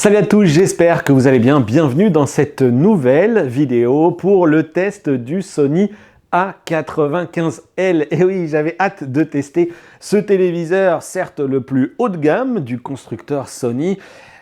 Salut à tous, j'espère que vous allez bien. Bienvenue dans cette nouvelle vidéo pour le test du Sony A95L. Et oui, j'avais hâte de tester ce téléviseur, certes le plus haut de gamme du constructeur Sony.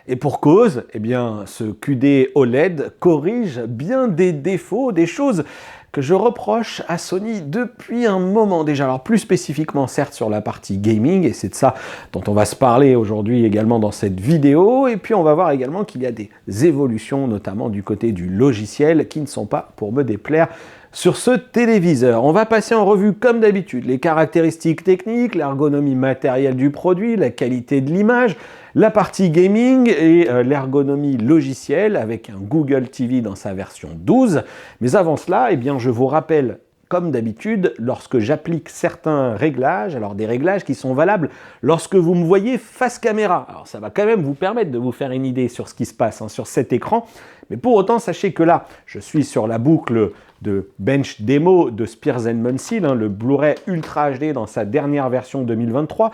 Et pour cause, eh bien, ce QD OLED corrige bien des défauts, des choses que je reproche à Sony depuis un moment déjà. Alors plus spécifiquement certes sur la partie gaming, et c'est de ça dont on va se parler aujourd'hui également dans cette vidéo, et puis on va voir également qu'il y a des évolutions, notamment du côté du logiciel, qui ne sont pas pour me déplaire sur ce téléviseur. On va passer en revue comme d'habitude les caractéristiques techniques, l'ergonomie matérielle du produit, la qualité de l'image, la partie gaming et l'ergonomie logicielle avec un Google TV dans sa version 12. Mais avant cela, eh bien, je vous rappelle comme d'habitude, lorsque j'applique certains réglages, alors des réglages qui sont valables lorsque vous me voyez face caméra. Alors ça va quand même vous permettre de vous faire une idée sur ce qui se passe sur cet écran, mais pour autant, sachez que là, je suis sur la boucle de bench démo de Spears & Munsil, le Blu-ray Ultra HD dans sa dernière version 2023,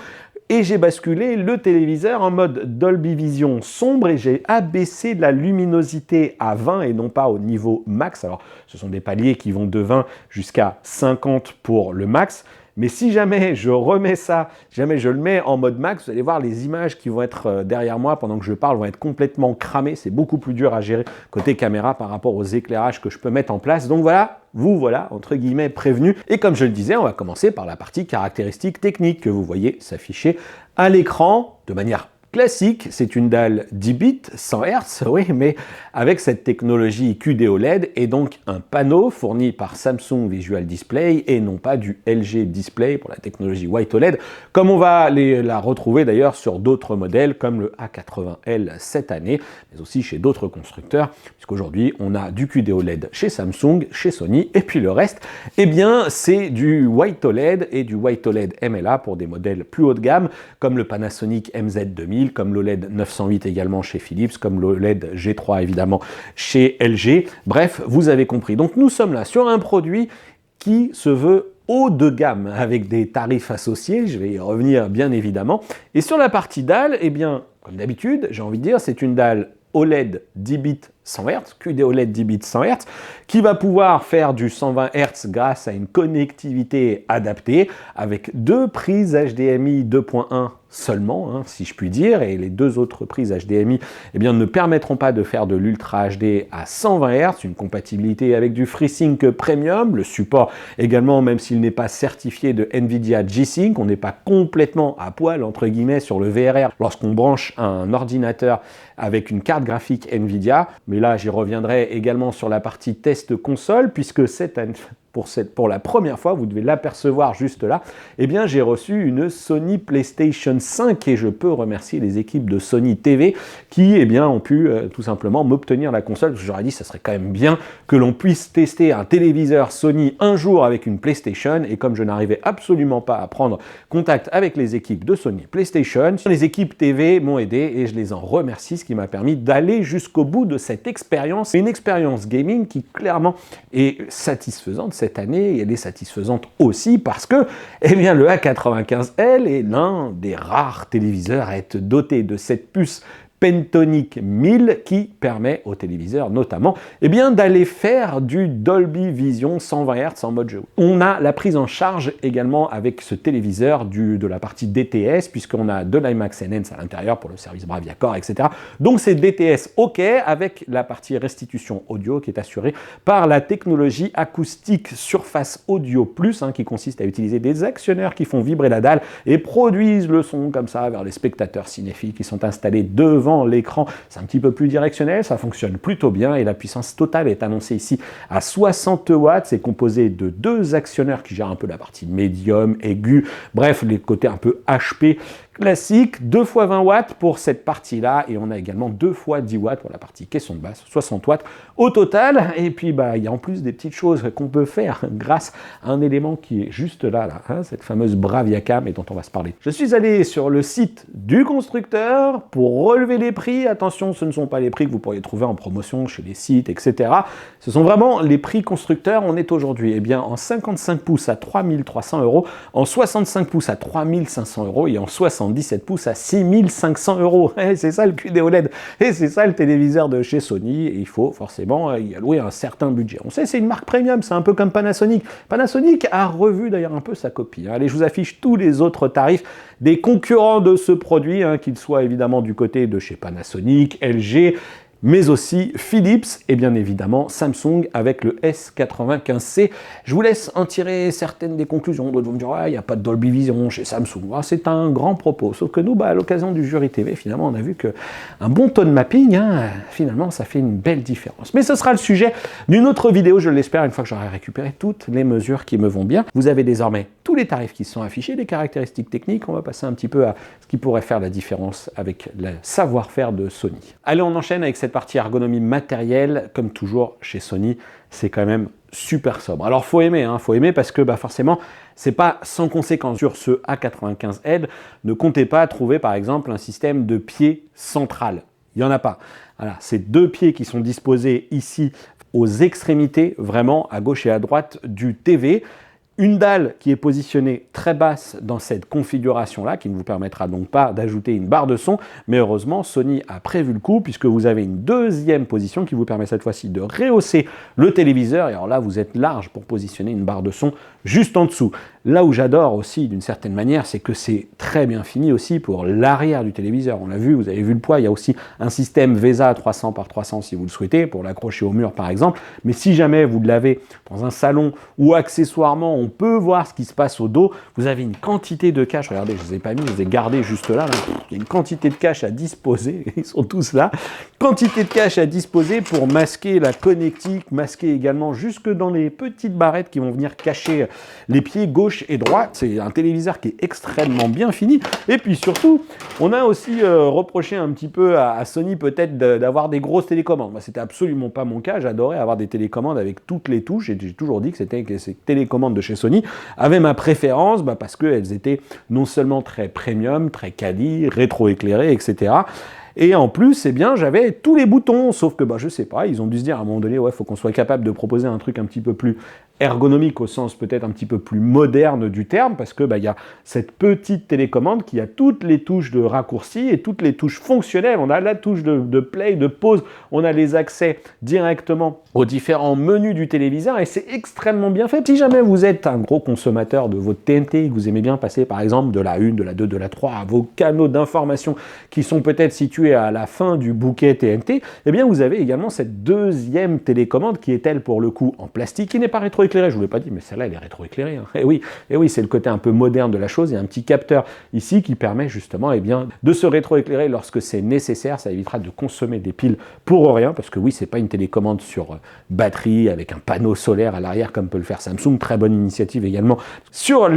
et j'ai basculé le téléviseur en mode Dolby Vision sombre et j'ai abaissé la luminosité à 20 et non pas au niveau max. Alors, ce sont des paliers qui vont de 20 jusqu'à 50 pour le max. Mais si jamais je remets ça, si jamais je le mets en mode max, vous allez voir les images qui vont être derrière moi pendant que je parle vont être complètement cramées. C'est beaucoup plus dur à gérer côté caméra par rapport aux éclairages que je peux mettre en place. Donc voilà, vous voilà, entre guillemets, prévenu. Et comme je le disais, on va commencer par la partie caractéristiques techniques que vous voyez s'afficher à l'écran de manière classique. C'est une dalle 10 bits, 100 Hz, oui, mais avec cette technologie QD OLED et donc un panneau fourni par Samsung Visual Display et non pas du LG Display pour la technologie White OLED, comme on va la retrouver d'ailleurs sur d'autres modèles comme le A80L cette année, mais aussi chez d'autres constructeurs, puisqu'aujourd'hui on a du QD OLED chez Samsung, chez Sony, et puis le reste, eh bien c'est du White OLED et du White OLED MLA pour des modèles plus haut de gamme, comme le Panasonic MZ2000, comme l'OLED 908 également chez Philips, comme l'OLED G3 évidemment chez LG. Bref, vous avez compris. Donc nous sommes là sur un produit qui se veut haut de gamme avec des tarifs associés, je vais y revenir bien évidemment. Et sur la partie dalle, eh bien, comme d'habitude, j'ai envie de dire, c'est une dalle OLED 10 bits 100 Hz, QD OLED 10 bits 100 Hz, qui va pouvoir faire du 120 Hz grâce à une connectivité adaptée avec deux prises HDMI 2.1 seulement, si je puis dire, et les deux autres prises HDMI eh bien, ne permettront pas de faire de l'Ultra HD à 120 Hz, une compatibilité avec du FreeSync Premium, le support également, même s'il n'est pas certifié de NVIDIA G-Sync, on n'est pas complètement à poil, entre guillemets, sur le VRR lorsqu'on branche un ordinateur avec une carte graphique NVIDIA, mais là j'y reviendrai également sur la partie test console, puisque pour la première fois, vous devez l'apercevoir juste là, eh bien j'ai reçu une Sony PlayStation 5 et je peux remercier les équipes de Sony TV qui eh bien, ont pu tout simplement m'obtenir la console, parce que j'aurais dit ça serait quand même bien que l'on puisse tester un téléviseur Sony un jour avec une PlayStation, et comme je n'arrivais absolument pas à prendre contact avec les équipes de Sony PlayStation, les équipes TV m'ont aidé et je les en remercie, ce qui m'a permis d'aller jusqu'au bout de cette expérience, une expérience gaming qui clairement est satisfaisante cette année, et elle est satisfaisante aussi parce que eh bien, le A95L est l'un des rares téléviseurs à être doté de cette puce Pentonic 1000 qui permet aux téléviseurs notamment eh bien, d'aller faire du Dolby Vision 120 Hz en mode jeu. On a la prise en charge également avec ce téléviseur de la partie DTS, puisqu'on a de l'IMAX Enhance à l'intérieur pour le service Bravia-Core, etc. Donc c'est DTS OK avec la partie restitution audio qui est assurée par la technologie acoustique Surface Audio Plus, qui consiste à utiliser des actionneurs qui font vibrer la dalle et produisent le son comme ça vers les spectateurs cinéphiles qui sont installés devant l'écran. C'est un petit peu plus directionnel, ça fonctionne plutôt bien et la puissance totale est annoncée ici à 60 watts. C'est composé de deux actionneurs qui gèrent un peu la partie médium, aigu, bref, les côtés un peu HP classique, 2 fois 20 watts pour cette partie-là, et on a également 2 fois 10 watts pour la partie caisson de basse, 60 watts au total. Et puis il y a en plus des petites choses qu'on peut faire grâce à un élément qui est juste là, cette fameuse Bravia Cam et dont on va se parler. Je suis allé sur le site du constructeur pour relever les prix. Attention, ce ne sont pas les prix que vous pourriez trouver en promotion chez les sites, etc. Ce sont vraiment les prix constructeurs. On est aujourd'hui en 55 pouces à 3 300 €, en 65 pouces à 3 500 € et en 60 77 pouces à 6500 €. C'est ça le QD OLED, et c'est ça le téléviseur de chez Sony, et il faut forcément y allouer un certain budget. On sait, c'est une marque premium, c'est un peu comme Panasonic. Panasonic a revu d'ailleurs un peu sa copie. Allez, je vous affiche tous les autres tarifs des concurrents de ce produit, qu'ils soient évidemment du côté de chez Panasonic, LG, mais aussi Philips et bien évidemment Samsung avec le S95C. Je vous laisse en tirer certaines des conclusions. D'autres vont me dire il n'y a pas de Dolby Vision chez Samsung. C'est un grand propos. Sauf que nous, à l'occasion du jury TV, finalement, on a vu qu'un bon tone mapping, finalement, ça fait une belle différence. Mais ce sera le sujet d'une autre vidéo, je l'espère, une fois que j'aurai récupéré toutes les mesures qui me vont bien. Vous avez désormais tous les tarifs qui sont affichés, des caractéristiques techniques. On va passer un petit peu à ce qui pourrait faire la différence avec le savoir-faire de Sony. Allez, on enchaîne avec cette partie ergonomie matérielle. Comme toujours chez Sony, c'est quand même super sobre. Alors faut aimer parce que forcément c'est pas sans conséquence. Sur ce A95L, ne comptez pas trouver par exemple un système de pied central. Il n'y en a pas. Voilà, c'est deux pieds qui sont disposés ici aux extrémités, vraiment à gauche et à droite du TV. Une dalle qui est positionnée très basse dans cette configuration-là, qui ne vous permettra donc pas d'ajouter une barre de son, mais heureusement, Sony a prévu le coup, puisque vous avez une deuxième position qui vous permet cette fois-ci de rehausser le téléviseur, et alors là, vous êtes large pour positionner une barre de son juste en dessous. Là où j'adore aussi, d'une certaine manière, c'est que c'est très bien fini aussi pour l'arrière du téléviseur. On l'a vu, vous avez vu le poids, il y a aussi un système VESA 300 par 300 si vous le souhaitez, pour l'accrocher au mur par exemple, mais si jamais vous l'avez dans un salon ou accessoirement, on peut voir ce qui se passe au dos. Vous avez une quantité de caches, regardez, je ne les ai pas mis, je les ai gardés juste là. Il y a une quantité de caches à disposer, ils sont tous là. Quantité de caches à disposer pour masquer la connectique, masquer également jusque dans les petites barrettes qui vont venir cacher les pieds gauche et droit. C'est un téléviseur qui est extrêmement bien fini. Et puis surtout, on a aussi reproché un petit peu à Sony peut-être d'avoir des grosses télécommandes. Moi, c'était absolument pas mon cas. J'adorais avoir des télécommandes avec toutes les touches. Et j'ai toujours dit que ces télécommandes de chez Sony avaient ma préférence parce qu'elles étaient non seulement très premium, très quali, rétro-éclairées, etc. Et en plus, j'avais tous les boutons, sauf que, je sais pas, ils ont dû se dire à un moment donné, ouais, faut qu'on soit capable de proposer un truc un petit peu plus ergonomique au sens peut-être un petit peu plus moderne du terme, parce que y a cette petite télécommande qui a toutes les touches de raccourci et toutes les touches fonctionnelles. On a la touche de play, de pause, on a les accès directement aux différents menus du téléviseur et c'est extrêmement bien fait. Si jamais vous êtes un gros consommateur de votre TNT et que vous aimez bien passer par exemple de la 1, de la 2, de la 3 à vos canaux d'information qui sont peut-être situés à la fin du bouquet TNT, eh bien vous avez également cette deuxième télécommande qui est elle pour le coup en plastique, qui n'est pas rétroéclairée. Je ne vous l'ai pas dit, mais celle-là, elle est rétroéclairée. Et oui, c'est le côté un peu moderne de la chose. Il y a un petit capteur ici qui permet justement de se rétroéclairer lorsque c'est nécessaire. Ça évitera de consommer des piles pour rien, parce que oui, c'est pas une télécommande sur batterie avec un panneau solaire à l'arrière comme peut le faire Samsung. Très bonne initiative également. Sur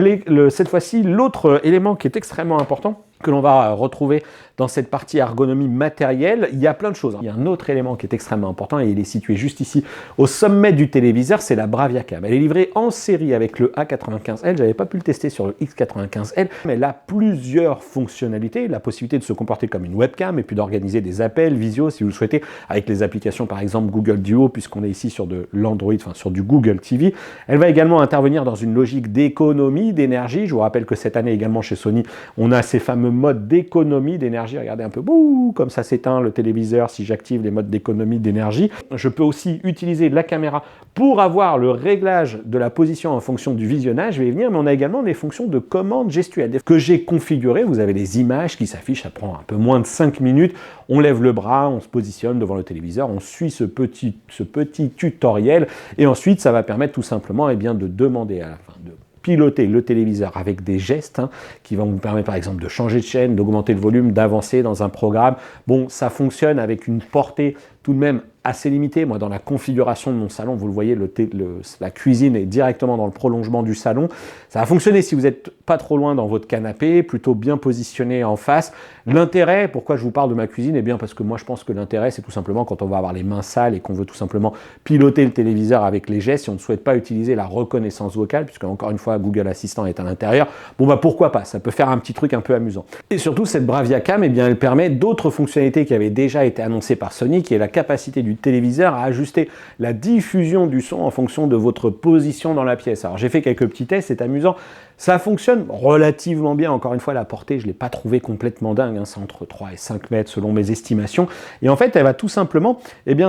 cette fois-ci, l'autre élément qui est extrêmement important, que l'on va retrouver dans cette partie ergonomie matérielle, il y a plein de choses. Il y a un autre élément qui est extrêmement important et il est situé juste ici au sommet du téléviseur, c'est la Bravia Cam. Elle est livrée en série avec le A95L, j'avais pas pu le tester sur le X95L, mais elle a plusieurs fonctionnalités, la possibilité de se comporter comme une webcam et puis d'organiser des appels, visio si vous le souhaitez, avec les applications par exemple Google Duo, puisqu'on est ici sur de l'Android, sur du Google TV. Elle va également intervenir dans une logique d'économie d'énergie. Je vous rappelle que cette année également chez Sony, on a ces fameux modes d'économie d'énergie. Regardez un peu, bouh, comme ça s'éteint le téléviseur si j'active les modes d'économie d'énergie. Je peux aussi utiliser la caméra pour avoir le réglage de la position en fonction du visionnage. Je vais y venir, mais on a également des fonctions de commande gestuelle que j'ai configurées. Vous avez les images qui s'affichent, ça prend un peu moins de 5 minutes. On lève le bras, on se positionne devant le téléviseur, on suit ce petit tutoriel et ensuite ça va permettre tout simplement de demander à la fin de piloter le téléviseur avec des gestes qui vont vous permettre par exemple de changer de chaîne, d'augmenter le volume, d'avancer dans un programme. Bon, ça fonctionne avec une portée tout de même assez limité. Moi, dans la configuration de mon salon, vous le voyez, la cuisine est directement dans le prolongement du salon. Ça va fonctionner si vous n'êtes pas trop loin dans votre canapé, plutôt bien positionné en face. L'intérêt, pourquoi je vous parle de ma cuisine? Eh bien, parce que moi, je pense que l'intérêt, c'est tout simplement quand on va avoir les mains sales et qu'on veut tout simplement piloter le téléviseur avec les gestes, si on ne souhaite pas utiliser la reconnaissance vocale, puisque encore une fois, Google Assistant est à l'intérieur, pourquoi pas? Ça peut faire un petit truc un peu amusant. Et surtout, cette Bravia Cam, elle permet d'autres fonctionnalités qui avaient déjà été annoncées par Sony, qui est la capacité du téléviseur à ajuster la diffusion du son en fonction de votre position dans la pièce. Alors j'ai fait quelques petits tests, c'est amusant. Ça fonctionne relativement bien. Encore une fois, la portée, je ne l'ai pas trouvée complètement dingue. Hein. C'est entre 3 et 5 mètres selon mes estimations. Et en fait, elle va tout simplement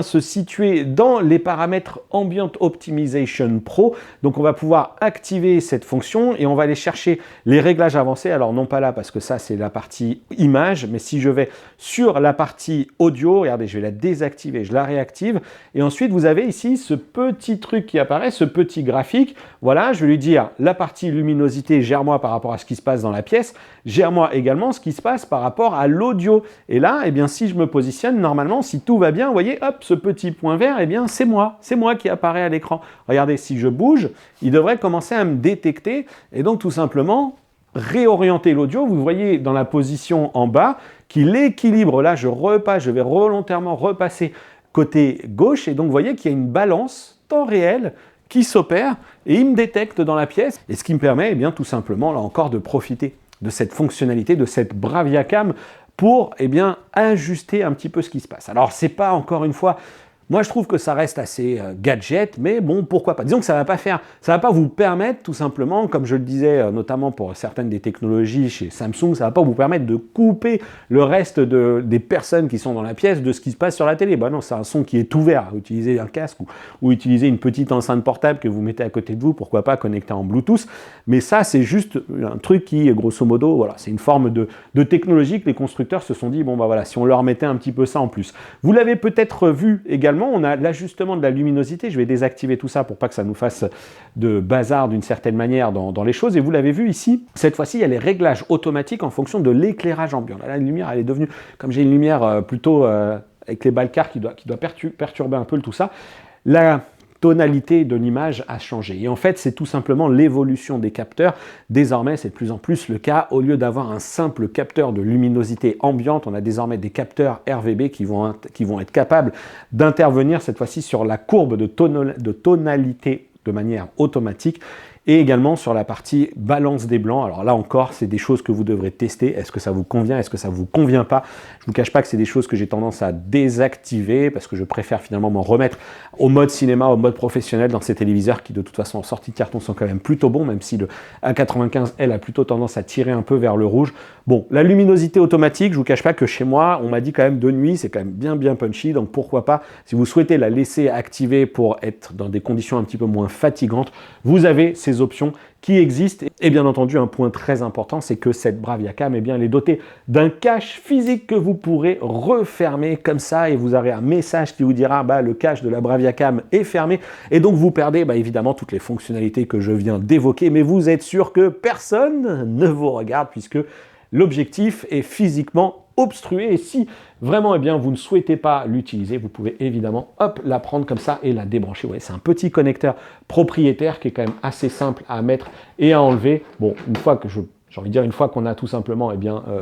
se situer dans les paramètres Ambient Optimization Pro. Donc, on va pouvoir activer cette fonction et on va aller chercher les réglages avancés. Alors, non pas là, parce que ça, c'est la partie image. Mais si je vais sur la partie audio, regardez, je vais la désactiver, je la réactive. Et ensuite, vous avez ici ce petit truc qui apparaît, ce petit graphique. Voilà, je vais lui dire la partie luminosité, gère-moi par rapport à ce qui se passe dans la pièce, gère-moi également ce qui se passe par rapport à l'audio. Et là, si je me positionne, normalement, si tout va bien, vous voyez, hop, ce petit point vert, c'est moi qui apparaît à l'écran. Regardez, si je bouge, il devrait commencer à me détecter et donc tout simplement réorienter l'audio. Vous voyez dans la position en bas qu'il équilibre. Là, je vais volontairement repasser côté gauche et donc vous voyez qu'il y a une balance temps réel qui s'opère et il me détecte dans la pièce. Et ce qui me permet tout simplement, là encore, de profiter de cette fonctionnalité, de cette Bravia-Cam pour ajuster un petit peu ce qui se passe. Alors, c'est pas, encore une fois, moi je trouve que ça reste assez gadget, mais bon, pourquoi pas. Disons que ça va pas vous permettre tout simplement, comme je le disais, notamment pour certaines des technologies chez Samsung, ça va pas vous permettre de couper le reste des personnes qui sont dans la pièce de ce qui se passe sur la télé. Bah non, c'est un son qui est ouvert. Utilisez un casque ou utilisez une petite enceinte portable que vous mettez à côté de vous, pourquoi pas connecter en Bluetooth. Mais ça, c'est juste un truc qui, grosso modo, voilà, c'est une forme de technologie que les constructeurs se sont dit, bon bah voilà, si on leur mettait un petit peu ça en plus. Vous l'avez peut-être vu également, on a l'ajustement de la luminosité. Je vais désactiver tout ça pour pas que ça nous fasse de bazar d'une certaine manière dans les choses. Et vous l'avez vu ici, cette fois-ci, il y a les réglages automatiques en fonction de l'éclairage ambiant. Là, la lumière, elle est devenue, comme j'ai une lumière plutôt avec les balcars qui doit perturber un peu tout ça, la tonalité de l'image a changé. Et en fait, c'est tout simplement l'évolution des capteurs. Désormais, c'est de plus en plus le cas. Au lieu d'avoir un simple capteur de luminosité ambiante, on a désormais des capteurs RVB qui vont être capables d'intervenir cette fois-ci sur la courbe de tonalité de manière automatique et également sur la partie balance des blancs. Alors là encore, c'est des choses que vous devrez tester. Est-ce que ça vous convient? Est-ce que ça vous convient pas? Je vous cache pas que c'est des choses que j'ai tendance à désactiver parce que je préfère finalement m'en remettre au mode cinéma, au mode professionnel dans ces téléviseurs qui de toute façon en sortie de carton sont quand même plutôt bons, même si le A95L a plutôt tendance à tirer un peu vers le rouge. Bon, la luminosité automatique, je vous cache pas que chez moi, on m'a dit quand même de nuit, c'est quand même bien punchy, donc pourquoi pas, si vous souhaitez la laisser activer pour être dans des conditions un petit peu moins fatigantes, vous avez ces options qui existent. Et bien entendu, un point très important, c'est que cette Bravia-Cam, elle est dotée d'un cache physique que vous pourrez refermer comme ça et vous aurez un message qui vous dira le cache de la Bravia-Cam est fermé et donc vous perdez évidemment toutes les fonctionnalités que je viens d'évoquer, mais vous êtes sûr que personne ne vous regarde puisque l'objectif est physiquement obstrué et si vraiment vous ne souhaitez pas l'utiliser, vous pouvez évidemment la prendre comme ça et la débrancher. Vous voyez, c'est un petit connecteur propriétaire qui est quand même assez simple à mettre et à enlever. Bon, une fois qu'on a tout simplement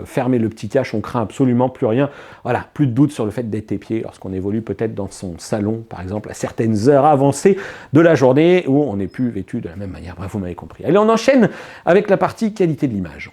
fermé le petit cache, on craint absolument plus rien. Voilà, plus de doute sur le fait d'être épié lorsqu'on évolue peut-être dans son salon, par exemple, à certaines heures avancées de la journée où on n'est plus vêtu de la même manière. Bref, vous m'avez compris. Allez, on enchaîne avec la partie qualité de l'image.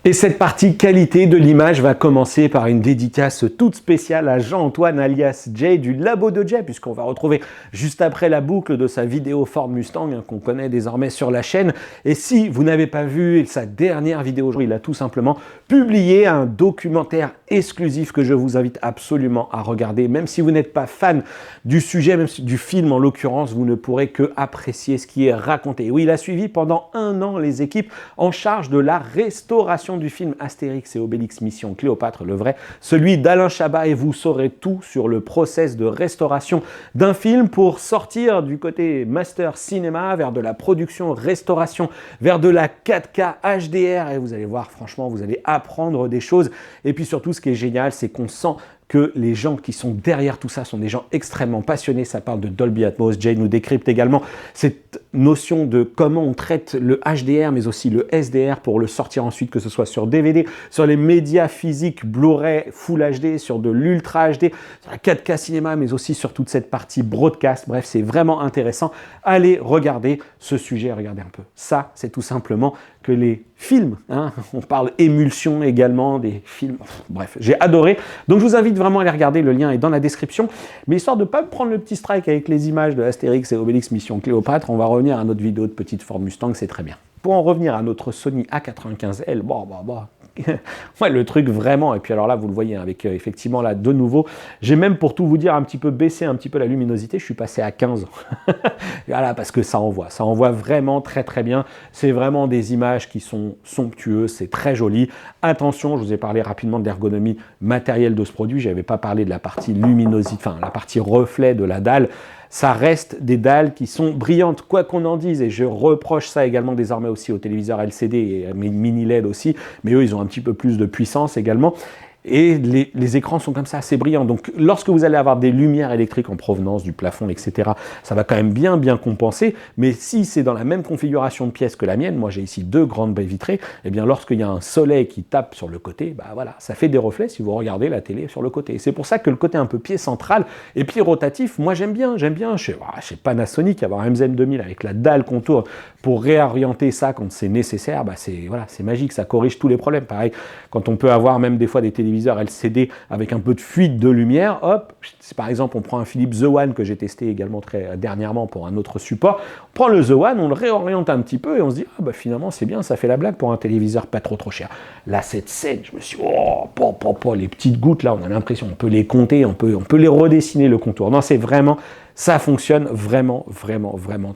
Et cette partie qualité de l'image va commencer par une dédicace toute spéciale à Jean-Antoine alias Jay du Labo de Jay, puisqu'on va retrouver juste après la boucle de sa vidéo Ford Mustang qu'on connaît désormais sur la chaîne. Et si vous n'avez pas vu sa dernière vidéo, il a tout simplement publié un documentaire exclusif que je vous invite absolument à regarder. Même si vous n'êtes pas fan du sujet, même du film en l'occurrence, vous ne pourrez que apprécier ce qui est raconté. Oui, il a suivi pendant 1 an les équipes en charge de la restauration du film Astérix et Obélix Mission Cléopâtre, le vrai, celui d'Alain Chabat, et vous saurez tout sur le process de restauration d'un film pour sortir du côté master cinéma vers de la production restauration, vers de la 4K HDR, et vous allez voir, franchement, vous allez apprendre des choses. Et puis surtout, ce qui est génial, c'est qu'on sent que les gens qui sont derrière tout ça sont des gens extrêmement passionnés. Ça parle de Dolby Atmos. Jay nous décrypte également cette notion de comment on traite le HDR, mais aussi le SDR pour le sortir ensuite, que ce soit sur DVD, sur les médias physiques, Blu-ray, Full HD, sur de l'Ultra HD, sur la 4K cinéma, mais aussi sur toute cette partie broadcast. Bref, c'est vraiment intéressant. Allez regarder ce sujet, regardez un peu. Ça, c'est tout simplement que les films, on parle émulsion également, des films, bref, j'ai adoré. Donc je vous invite vraiment à aller regarder, le lien est dans la description. Mais histoire de ne pas prendre le petit strike avec les images de Astérix et Obélix Mission Cléopâtre, on va revenir à notre vidéo de petite Ford Mustang, c'est très bien. pour en revenir à notre Sony A95L, ouais, le truc vraiment, et puis alors là vous le voyez avec effectivement là de nouveau, j'ai même pour tout vous dire un petit peu baissé un petit peu la luminosité, je suis passé à 15. Voilà, parce que ça envoie vraiment très très bien, c'est vraiment des images qui sont somptueuses, c'est très joli. Attention, je vous ai parlé rapidement de l'ergonomie matérielle de ce produit, je n'avais pas parlé de la partie luminosité, enfin la partie reflet de la dalle. Ça reste des dalles qui sont brillantes, quoi qu'on en dise, et je reproche ça également désormais aussi aux téléviseurs LCD et à mes mini LED aussi, mais eux, ils ont un petit peu plus de puissance également. Et les écrans sont comme ça assez brillants. Donc lorsque vous allez avoir des lumières électriques en provenance du plafond, etc., ça va quand même bien compenser. Mais si c'est dans la même configuration de pièce que la mienne, moi j'ai ici 2 grandes baies vitrées, et bien lorsqu'il y a un soleil qui tape sur le côté, voilà, ça fait des reflets si vous regardez la télé sur le côté. Et c'est pour ça que le côté un peu pied central et pied rotatif, moi j'aime bien. Chez Panasonic, avoir un MZ2000 avec la dalle contour pour réorienter ça quand c'est nécessaire, c'est magique, ça corrige tous les problèmes. Pareil, quand on peut avoir même des fois des téléviseurs LCD avec un peu de fuite de lumière, hop, par exemple on prend un Philips The One que j'ai testé également très dernièrement pour un autre support, on prend le The One, on le réoriente un petit peu et on se dit finalement c'est bien, ça fait la blague pour un téléviseur pas trop cher. Là cette scène, je me suis dit, les petites gouttes là, on a l'impression, on peut les compter, on peut les redessiner le contour. Non, c'est vraiment, ça fonctionne vraiment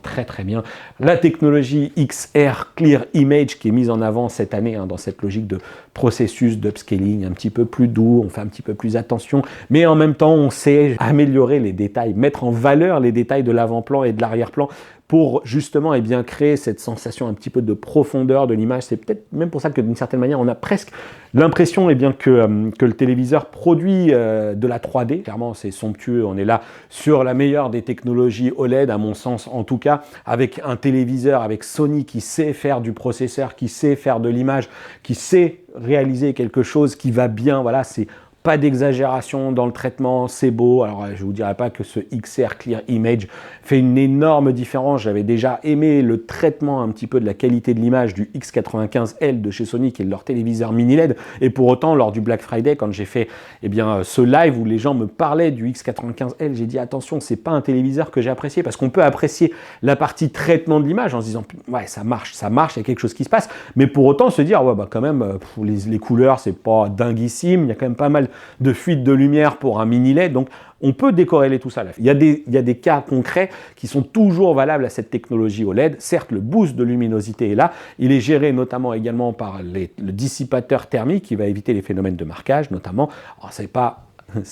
très très bien. La technologie XR Clear Image qui est mise en avant cette année dans cette logique de processus d'upscaling un petit peu plus doux, on fait un petit peu plus attention, mais en même temps on sait améliorer les détails, mettre en valeur les détails de l'avant-plan et de l'arrière-plan pour justement créer cette sensation un petit peu de profondeur de l'image. C'est peut-être même pour ça que d'une certaine manière on a presque l'impression que le téléviseur produit de la 3D. Clairement c'est somptueux, on est là sur la meilleure des technologies OLED à mon sens en tout cas, avec un téléviseur avec Sony qui sait faire du processeur, qui sait faire de l'image, qui sait réaliser quelque chose qui va bien, voilà, c'est pas d'exagération dans le traitement, c'est beau. Alors je vous dirais pas que ce XR Clear Image fait une énorme différence, j'avais déjà aimé le traitement un petit peu de la qualité de l'image du X95L de chez Sony qui est leur téléviseur mini LED, et pour autant lors du Black Friday quand j'ai fait ce live où les gens me parlaient du X95L, j'ai dit attention, c'est pas un téléviseur que j'ai apprécié, parce qu'on peut apprécier la partie traitement de l'image en se disant ouais ça marche, il y a quelque chose qui se passe, mais pour autant se dire quand même les couleurs c'est pas dinguissime, il y a quand même pas mal de fuite de lumière pour un mini LED, donc on peut décorréler tout ça. Il y a des cas concrets qui sont toujours valables à cette technologie OLED. Certes, le boost de luminosité est là, il est géré notamment également par le dissipateur thermique qui va éviter les phénomènes de marquage notamment. Alors c'est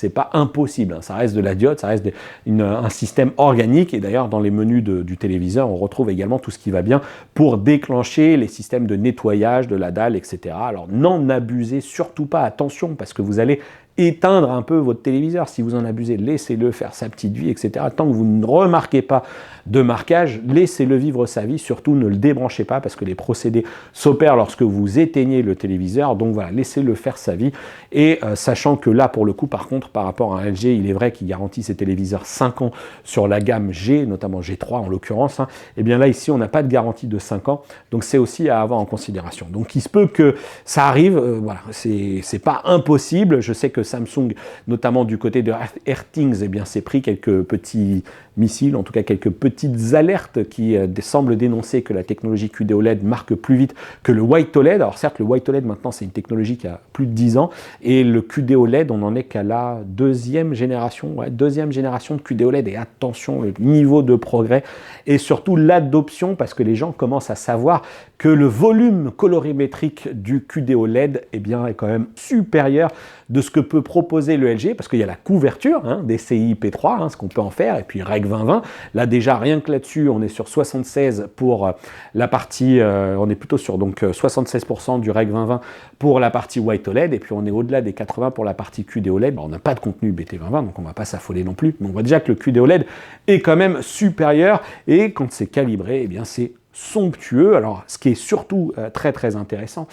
pas impossible, ça reste de la diode, ça reste un système organique, et d'ailleurs dans les menus du téléviseur on retrouve également tout ce qui va bien pour déclencher les systèmes de nettoyage de la dalle, etc. Alors n'en abusez surtout pas, attention, parce que vous allez éteindre un peu votre téléviseur. Si vous en abusez, laissez-le faire sa petite vie, etc. Tant que vous ne remarquez pas de marquage, laissez-le vivre sa vie. Surtout, ne le débranchez pas parce que les procédés s'opèrent lorsque vous éteignez le téléviseur. Donc voilà, laissez-le faire sa vie. Et sachant que là, pour le coup, par contre, par rapport à un LG, il est vrai qu'il garantit ses téléviseurs 5 ans sur la gamme G, notamment G3 en l'occurrence. Et bien là, ici, on n'a pas de garantie de 5 ans. Donc c'est aussi à avoir en considération. Donc il se peut que ça arrive. Voilà, c'est pas impossible. Je sais que Samsung, notamment du côté de Airthings, s'est pris quelques petits missiles, en tout cas quelques petites alertes qui semblent dénoncer que la technologie QD-OLED marque plus vite que le White OLED. Alors certes, le White OLED maintenant c'est une technologie qui a plus de 10 ans, et le QD-OLED on n'en est qu'à la deuxième génération de QD-OLED, et attention, le niveau de progrès et surtout l'adoption, parce que les gens commencent à savoir que le volume colorimétrique du QD-OLED est quand même supérieur de ce que peut proposer le LG, parce qu'il y a la couverture des CI-P3, ce qu'on peut en faire, et puis Rec 2020, là déjà rien que là-dessus, on est sur 76 pour la partie, on est plutôt sur donc 76% du Rec 2020 pour la partie White OLED, et puis on est au-delà des 80 pour la partie QD-OLED. On n'a pas de contenu BT2020, donc on ne va pas s'affoler non plus, mais on voit déjà que le QD-OLED est quand même supérieur, et quand c'est calibré, c'est somptueux. Alors, ce qui est surtout très très intéressant,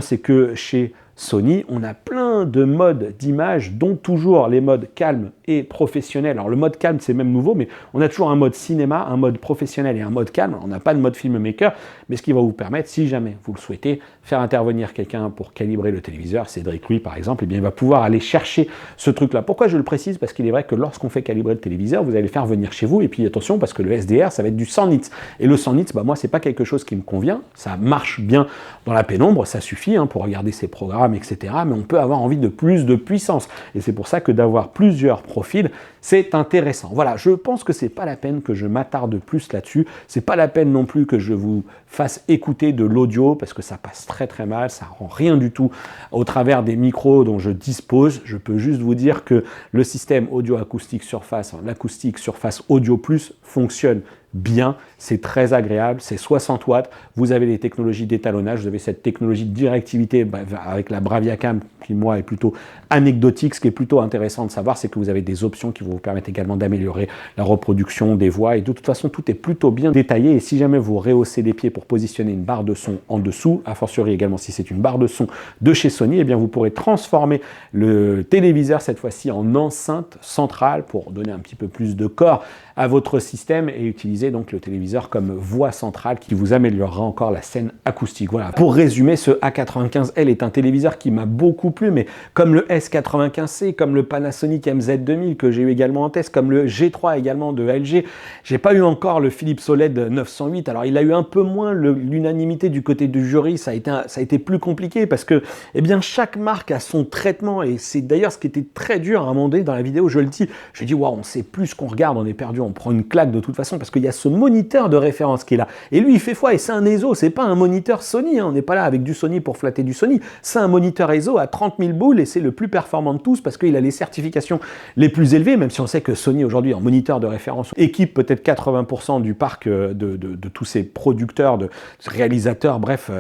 c'est que chez Sony, on a plein de modes d'image, dont toujours les modes calme et professionnel. Alors le mode calme, c'est même nouveau, mais on a toujours un mode cinéma, un mode professionnel et un mode calme. On n'a pas de mode filmmaker, mais ce qui va vous permettre, si jamais vous le souhaitez, faire intervenir quelqu'un pour calibrer le téléviseur, Cédric Louis par exemple, eh bien, il va pouvoir aller chercher ce truc-là. Pourquoi je le précise? Parce qu'il est vrai que lorsqu'on fait calibrer le téléviseur, vous allez le faire venir chez vous, et puis attention, parce que le SDR, ça va être du 100 nits. Et le 100 nits, bah, moi, c'est pas quelque chose qui me convient. Ça marche bien dans la pénombre, ça suffit pour regarder ses programmes, etc. Mais on peut avoir envie de plus de puissance. Et c'est pour ça que d'avoir plusieurs profils, c'est intéressant. Voilà, je pense que c'est pas la peine que je m'attarde plus là-dessus. C'est pas la peine non plus que je vous fasse écouter de l'audio, parce que ça passe très très mal, ça rend rien du tout au travers des micros dont je dispose. Je peux juste vous dire que le système audio-acoustique Surface, l'acoustique Surface Audio Plus fonctionne bien, c'est très agréable, c'est 60 watts, vous avez les technologies d'étalonnage, vous avez cette technologie de directivité avec la Bravia-Cam qui, moi, est plutôt anecdotique. Ce qui est plutôt intéressant de savoir, c'est que vous avez des options qui vont vous permettre également d'améliorer la reproduction des voix, et de toute façon, tout est plutôt bien détaillé. Et si jamais vous rehaussez les pieds pour positionner une barre de son en dessous, a fortiori également si c'est une barre de son de chez Sony, eh bien vous pourrez transformer le téléviseur cette fois-ci en enceinte centrale pour donner un petit peu plus de corps à votre système et utiliser donc le téléviseur comme voix centrale qui vous améliorera encore la scène acoustique. Voilà. Pour résumer, ce A95L est un téléviseur qui m'a beaucoup plu, mais comme le S95C, comme le Panasonic MZ2000 que j'ai eu également en test, comme le G3 également de LG, j'ai pas eu encore le Philips OLED 908. Alors il a eu un peu moins l'unanimité du côté du jury, ça a été plus compliqué parce que eh bien, chaque marque a son traitement, et c'est d'ailleurs ce qui était très dur à un moment donné dans la vidéo, je le dis, j'ai dit waouh, on sait plus ce qu'on regarde, on est perdu, on prend une claque de toute façon parce qu'il y a ce moniteur de référence qui est là. Et lui, il fait foi, et c'est un ESO, c'est pas un moniteur Sony, on n'est pas là avec du Sony pour flatter du Sony, c'est un moniteur ESO à 30 000 boules, et c'est le plus performant de tous parce qu'il a les certifications les plus élevées, même si on sait que Sony aujourd'hui en moniteur de référence équipe peut-être 80% du parc de tous ces producteurs, de réalisateurs, bref,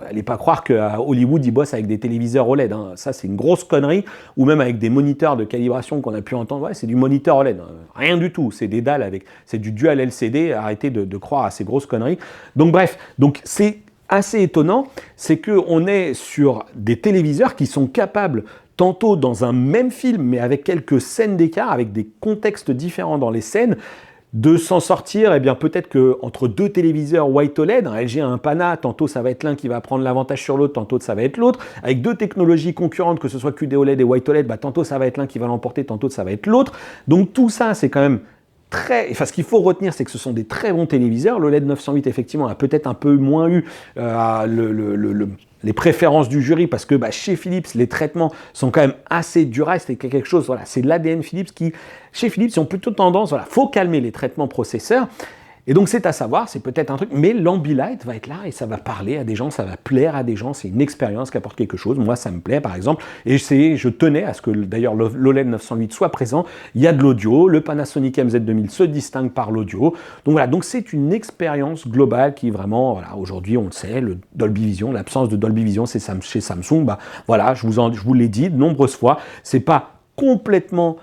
allez pas croire qu'à Hollywood ils bossent avec des téléviseurs OLED, hein. Ça c'est une grosse connerie, ou même avec des moniteurs de calibration qu'on a pu entendre, ouais, c'est du moniteur OLED, hein. Rien du tout, c'est des dalles c'est du dual LCD, arrêtez de croire à ces grosses conneries. Donc bref, donc c'est assez étonnant, c'est qu'on est sur des téléviseurs qui sont capables, tantôt dans un même film, mais avec quelques scènes d'écart, avec des contextes différents dans les scènes, de s'en sortir, eh bien peut-être qu'entre deux téléviseurs White OLED, un LG et un Pana, tantôt ça va être l'un qui va prendre l'avantage sur l'autre, tantôt ça va être l'autre, avec deux technologies concurrentes, que ce soit QD OLED et White OLED, bah, tantôt ça va être l'un qui va l'emporter, tantôt ça va être l'autre. Donc tout ça, c'est quand même enfin, ce qu'il faut retenir, c'est que ce sont des très bons téléviseurs. L'OLED 908, effectivement, a peut-être un peu moins eu les préférences du jury, parce que chez Philips, les traitements sont quand même assez durs. C'est quelque chose, voilà, c'est l'ADN Philips qui, chez Philips, ils ont plutôt tendance, voilà, faut calmer les traitements processeurs. Et donc c'est à savoir, c'est peut-être un truc, mais l'Ambilight va être là et ça va parler à des gens, ça va plaire à des gens, c'est une expérience qui apporte quelque chose. Moi ça me plaît par exemple, et je tenais à ce que d'ailleurs l'OLED 908 soit présent. Il y a de l'audio, le Panasonic MZ2000 se distingue par l'audio. Donc voilà, donc c'est une expérience globale qui vraiment, voilà, aujourd'hui on le sait, le Dolby Vision, l'absence de Dolby Vision c'est chez Samsung, voilà, je vous l'ai dit de nombreuses fois, c'est pas complètement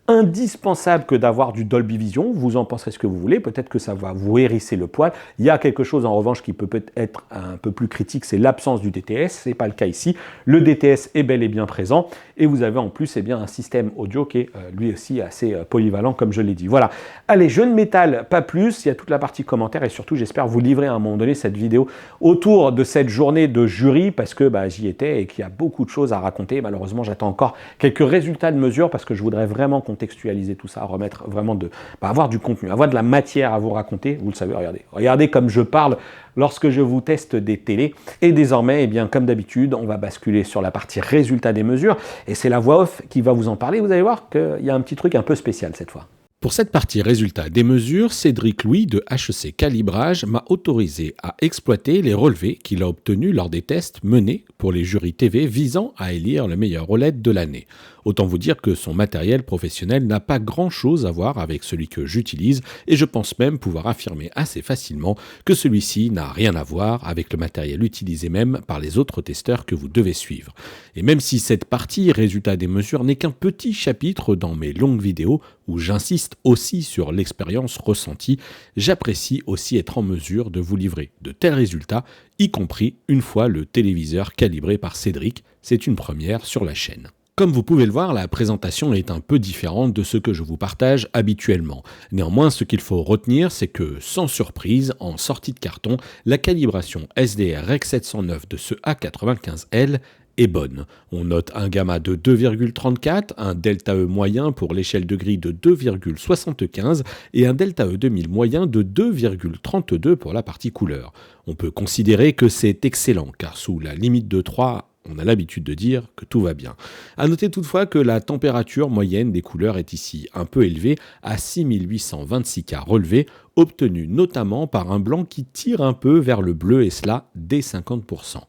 indispensable que d'avoir du Dolby Vision, vous en penserez ce que vous voulez, peut-être que ça va vous hérisser le poil. Il y a quelque chose en revanche qui peut être un peu plus critique, c'est l'absence du DTS, c'est pas le cas ici. Le DTS est bel et bien présent, et vous avez en plus un système audio qui est lui aussi assez polyvalent, comme je l'ai dit. Voilà, allez, je ne m'étale pas plus, il y a toute la partie commentaires, et surtout j'espère vous livrer à un moment donné cette vidéo autour de cette journée de jury, parce que j'y étais et qu'il y a beaucoup de choses à raconter. Malheureusement, j'attends encore quelques résultats de mesure, parce que je voudrais vraiment contextualiser tout ça, remettre vraiment avoir du contenu, avoir de la matière à vous raconter. Vous le savez, regardez comme je parle lorsque je vous teste des télés. Et désormais, comme d'habitude, on va basculer sur la partie résultat des mesures, et c'est la voix off qui va vous en parler. Vous allez voir qu'il y a un petit truc un peu spécial cette fois. Pour cette partie résultat des mesures, Cédric Louis de HEC Calibrage m'a autorisé à exploiter les relevés qu'il a obtenus lors des tests menés pour les jurys TV visant à élire le meilleur OLED de l'année. Autant vous dire que son matériel professionnel n'a pas grand-chose à voir avec celui que j'utilise et je pense même pouvoir affirmer assez facilement que celui-ci n'a rien à voir avec le matériel utilisé même par les autres testeurs que vous devez suivre. Et même si cette partie résultat des mesures n'est qu'un petit chapitre dans mes longues vidéos où j'insiste aussi sur l'expérience ressentie, j'apprécie aussi être en mesure de vous livrer de tels résultats, y compris une fois le téléviseur calibré par Cédric. C'est une première sur la chaîne. Comme vous pouvez le voir, la présentation est un peu différente de ce que je vous partage habituellement. Néanmoins, ce qu'il faut retenir, c'est que, sans surprise, en sortie de carton, la calibration SDR Rec 709 de ce A95L est bonne. On note un gamma de 2,34, un delta E moyen pour l'échelle de grille de 2,75 et un delta E 2000 moyen de 2,32 pour la partie couleur. On peut considérer que c'est excellent, car sous la limite de 3, on a l'habitude de dire que tout va bien. À noter toutefois que la température moyenne des couleurs est ici un peu élevée, à 6826 K relevés, obtenue notamment par un blanc qui tire un peu vers le bleu et cela dès 50%.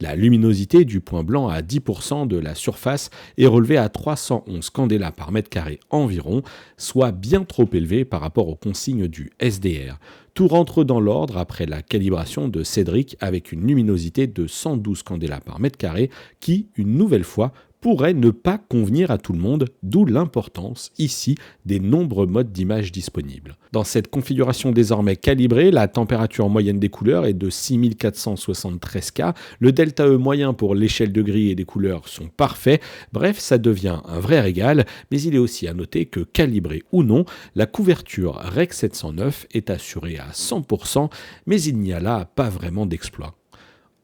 La luminosité du point blanc à 10% de la surface est relevée à 311 candela par mètre carré environ, soit bien trop élevé par rapport aux consignes du SDR. Tout rentre dans l'ordre après la calibration de Cédric avec une luminosité de 112 candela par mètre carré qui, une nouvelle fois, pourrait ne pas convenir à tout le monde, d'où l'importance, ici, des nombreux modes d'image disponibles. Dans cette configuration désormais calibrée, la température moyenne des couleurs est de 6473 K, le delta E moyen pour l'échelle de grille et des couleurs sont parfaits, bref, ça devient un vrai régal, mais il est aussi à noter que, calibré ou non, la couverture Rec 709 est assurée à 100%, mais il n'y a là pas vraiment d'exploit.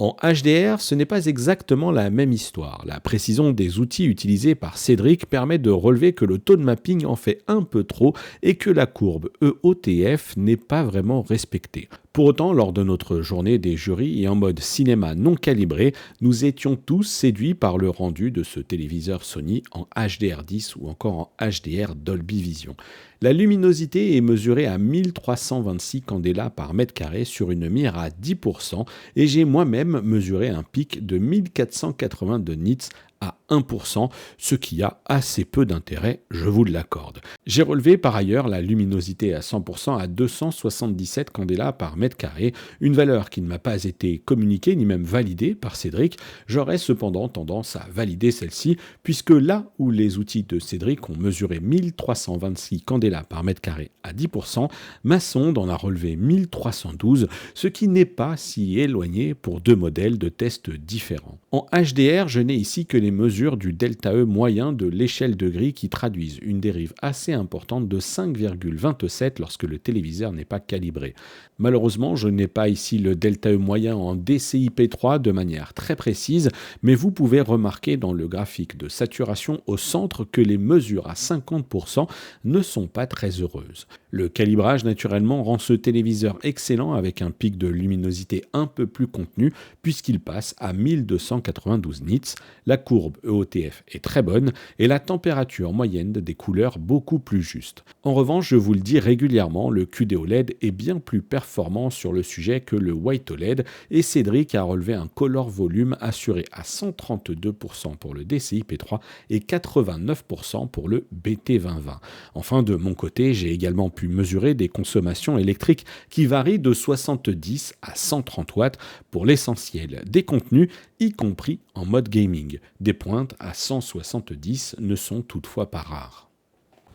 En HDR, ce n'est pas exactement la même histoire. La précision des outils utilisés par Cédric permet de relever que le taux de mapping en fait un peu trop et que la courbe EOTF n'est pas vraiment respectée. Pour autant, lors de notre journée des jurys et en mode cinéma non calibré, nous étions tous séduits par le rendu de ce téléviseur Sony en HDR10 ou encore en HDR Dolby Vision. La luminosité est mesurée à 1326 candela par mètre carré sur une mire à 10% et j'ai moi-même mesuré un pic de 1482 nits à 1%, ce qui a assez peu d'intérêt, je vous l'accorde. J'ai relevé par ailleurs la luminosité à 100% à 277 candela par mètre carré, une valeur qui ne m'a pas été communiquée ni même validée par Cédric. J'aurais cependant tendance à valider celle-ci, puisque là où les outils de Cédric ont mesuré 1326 candela par mètre carré à 10%, ma sonde en a relevé 1312, ce qui n'est pas si éloigné pour deux modèles de tests différents. En HDR, je n'ai ici que les mesures du delta E moyen de l'échelle de grille qui traduisent une dérive assez importante de 5,27 lorsque le téléviseur n'est pas calibré. Malheureusement, je n'ai pas ici le delta E moyen en DCI-P3 de manière très précise, mais vous pouvez remarquer dans le graphique de saturation au centre que les mesures à 50% ne sont pas très heureuses. Le calibrage naturellement rend ce téléviseur excellent avec un pic de luminosité un peu plus contenu puisqu'il passe à 1292 nits, la courbe EOTF est très bonne et la température moyenne des couleurs beaucoup plus juste. En revanche, je vous le dis régulièrement, le QD OLED est bien plus performant sur le sujet que le White OLED et Cédric a relevé un color volume assuré à 132% pour le DCI-P3 et 89% pour le BT2020. Enfin, de mon côté, j'ai également pu mesurer des consommations électriques qui varient de 70 à 130 watts pour l'essentiel des contenus, y compris en mode gaming. Des pointes à 170 ne sont toutefois pas rares.